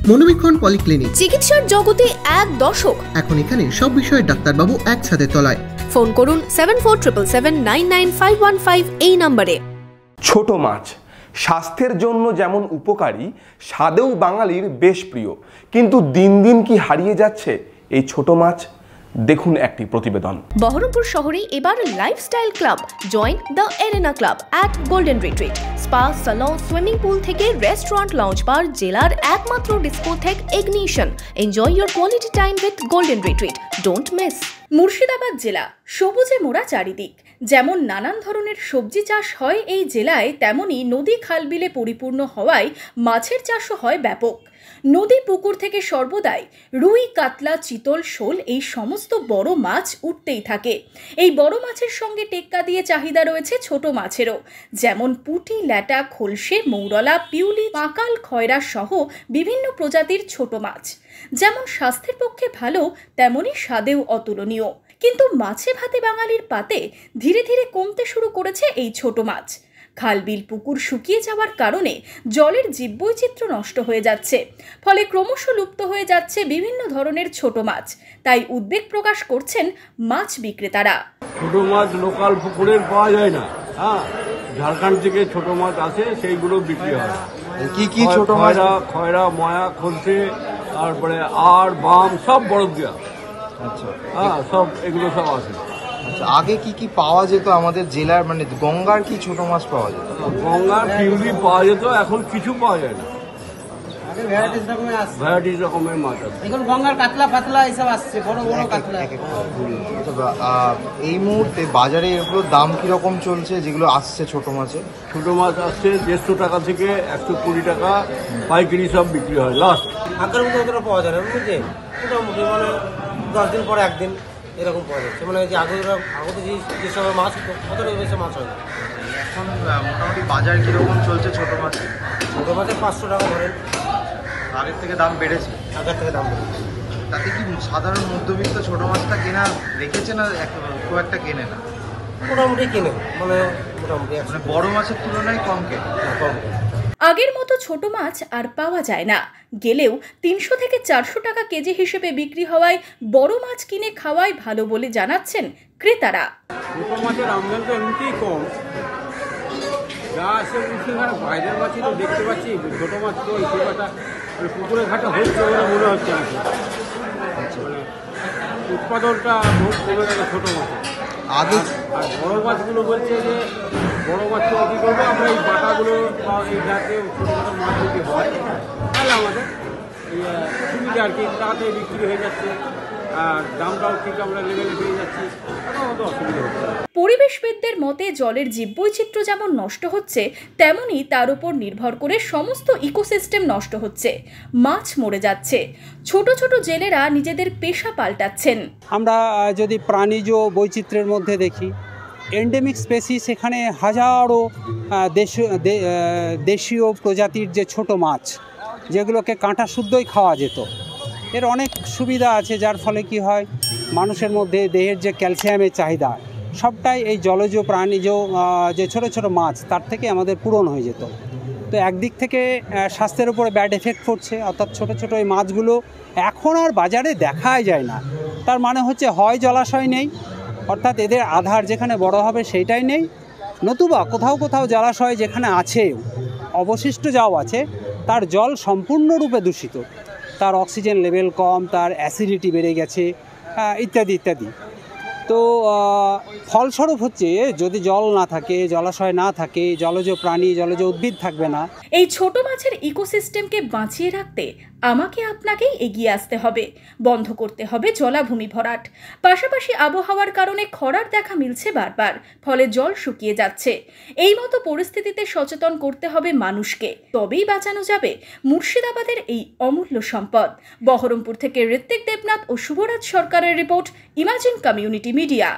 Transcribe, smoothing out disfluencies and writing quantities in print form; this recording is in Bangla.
মনোবীক্ষণ পলিক্লিনিক, চিকিৎসার জগতে এক দশক। এখন এখানে সব বিষয়ে ডাক্তারবাবু এক ছাদের তলায়। ফোন করুন 7477799515 এই নম্বরে। ছোট মাছ স্বাস্থ্যের জন্য যেমন উপকারী, স্বাদেও বাঙালির বেশ প্রিয়, কিন্তু দিন দিন কি হারিয়ে যাচ্ছে এই ছোট মাছ? দেখুন একটি প্রতিবেদন। বহরমপুর শহরে এবার lifestyle club. Join the arena club at golden retreat. Spa, salon, swimming pool থেকে রেস্টুরেন্ট, লঞ্চ বার, জেলার একমাত্র discotheque ignition. Enjoy your quality time with golden retreat. Don't miss. Murshidabad জেলা সবুজে মোড়া চারিদিক। যেমন নানান ধরনের সবজি চাষ হয় এই জেলায়, তেমনি নদী খালবিলে পরিপূর্ণ হওয়ায় মাছের চাষও হয় ব্যাপক। নদী পুকুর থেকে সর্বদাই রুই, কাতলা, চিতল, শোল এই সমস্ত বড় মাছ উঠতেই থাকে। এই বড় মাছের সঙ্গে টেক্কা দিয়ে চাহিদা রয়েছে ছোট মাছেরও, যেমন পুঁটি, ল্যাটা, খলসে, মৌরলা, পিউলি, পাকাল, খয়রা সহ বিভিন্ন প্রজাতির ছোট মাছ। যেমন স্বাস্থ্যের পক্ষে ভালো, তেমনি স্বাদেও অতুলনীয়। কিন্তু মাছে ভাতে বাঙালির পাতে ধীরে ধীরে কমতে শুরু করেছে এই ছোট মাছ। খালবিল, পুকুর শুকিয়ে যাওয়ার কারণে জলের জীববৈচিত্র্য নষ্ট হয়ে যাচ্ছে, ফলে ক্রমশ লুপ্ত হয়ে যাচ্ছে বিভিন্ন ধরনের ছোট মাছ। তাই উদ্বেগ প্রকাশ করছেন মাছ বিক্রেতারা। ছোট মাছ লোকাল পুকুরের পাওয়া যায় না, ঝাড়খণ্ড থেকে ছোট মাছ আসে, সেইগুলো বিক্রি হয়। কি কি ছোট মাছ? খয়রা, ময়া, খলসে, তারপরে আর বাম সব বরফ দেওয়া। আচ্ছা, সব এগুলো সব আসে। আচ্ছা, আগে কি কি পাওয়া যেত আমাদের জেলার, মানে গঙ্গার কি ছোট মাছ পাওয়া যেত? গঙ্গার পিউলি পাওয়া যেত, এখন কিছু পাওয়া যায় না। ভ্যারাইটিস রকমের মাছ আছে। এখন গঙ্গার কাতলা পাতলা এসব আসছে, বড় বড় কাতলা। এই মুহূর্তে বাজারে এগুলোর দাম কিরকম চলছে যেগুলো আসছে ছোট মাছে? ছোট মাছ আসছে 150 টাকা থেকে 120 টাকা পাইকারি সব বিক্রি হয় লাস্ট। আগের মতো অতটা পাওয়া যায় না, বুঝলি? মোটামুটি মানে 10 দিন পরে একদিন এরকম পাওয়া যাচ্ছে। মানে যে আগতে যেসব মাছ হতো অতটা বেশি মাছ হয় না। এখন মোটামুটি বাজার কিরকম চলছে ছোট মাছ? ছোটো মাছের 500 টাকা ধরেন। আগের থেকে দাম বেড়েছে? আগের থেকে দাম বেড়েছে। তাতে কি সাধারণ মধ্যবিত্ত ছোট মাছটা কেনা রেখেছে না খুব একটা কেনে না? মোটামুটি কিনে, মানে মোটামুটি বড় মাছের তুলনায় কম কেনে। কম। আগের মতো ছোট মাছ আর পাওয়া যায় না, গেলেও 300 থেকে 400 টাকা কেজি হিসেবে বিক্রি হওয়ায় বড় মাছ কিনে খাওয়াই ভালো বলে জানাচ্ছেন ক্রেতারা। ছোট মাছের আমদানি তো এমনিতেই কম, যা আসে বাইরের মাছই তো দেখতে পাচ্ছি। ছোট মাছ তো এই কথা পুকুরে ঘাটে হচ্ছে বলে মনে হচ্ছে নাকি। উৎপাদনটা বহুত কমে গেল ছোটো মাছের। আগে আর বড়ো মাছগুলো বলছে যে বড়ো মাছ তো কী করবো আমরা, এই বাটাগুলো বা এই জাতীয় ছোটো ছোটো মাছ যদি হয় তাহলে আমাদের সুবিধা আর কি, তাড়াতাড়ি বিক্রি হয়ে যাচ্ছে আর দামটাও ঠিক আমরা লেভেলে পেয়ে যাচ্ছি, আমাদের অসুবিধা হচ্ছে। পরিবেশবিদদের মতে জলের জীববৈচিত্র্য যেমন নষ্ট হচ্ছে, তেমনি তার উপর নির্ভর করে সমস্ত ইকোসিস্টেম নষ্ট হচ্ছে, মাছ মরে যাচ্ছে। ছোট ছোট জেলেরা নিজেদের পেশা পাল্টাচ্ছেন। আমরা যদি প্রাণীজ বৈচিত্র্যের মধ্যে দেখি, এন্ডেমিক স্পেসিস, এখানে হাজারো দেশীয় প্রজাতির যে ছোট মাছ, যেগুলোকে কাঁটা শুদ্ধই খাওয়া যেত, এর অনেক সুবিধা আছে, যার ফলে কি হয় মানুষের মধ্যে দেহের যে ক্যালসিয়ামের চাহিদা সবটাই এই জলজ প্রাণীজ যে ছোট ছোট মাছ তার থেকে আমাদের পূরণ হয়ে যেত। তো একদিক থেকে স্বাস্থ্যের উপরে ব্যাড এফেক্ট পড়ছে, অর্থাৎ ছোট ছোট এই মাছগুলো এখন আর বাজারে দেখাই যায় না। তার মানে হচ্ছে হয় জলাশয় নেই, অর্থাৎ এদের আধার যেখানে বড় হবে সেইটাই নেই, নতুবা কোথাও কোথাও জলাশয় যেখানে আছে অবশিষ্ট যাও আছে, তার জল সম্পূর্ণরূপে দূষিত, তার অক্সিজেন লেভেল কম, তার অ্যাসিডিটি বেড়ে গেছে, ইত্যাদি ইত্যাদি। তো ফলস্বরূপ হচ্ছে যদি জল না থাকে, জলাশয় না থাকে, জলজ প্রাণী, জলজ উদ্ভিদ থাকবে না। এই ছোট মাছের ইকোসিস্টেমকে বাঁচিয়ে রাখতে আমাকে আপনাকেই এগিয়ে আসতে হবে, বন্ধ করতে হবে জলাভূমি ভরাট। পাশাপাশি আবহাওয়ার কারণে খরার দেখা মিলছে বারবার, ফলে জল শুকিয়ে যাচ্ছে। এই মতো পরিস্থিতিতে সচেতন করতে হবে মানুষকে, তবেই বাঁচানো যাবে মুর্শিদাবাদের এই অমূল্য সম্পদ। বহরমপুর থেকে ঋত্বিক দেবনাথ ও শুভরাজ সরকারের রিপোর্ট, ইমাজিন কমিউনিটি মিডিয়া।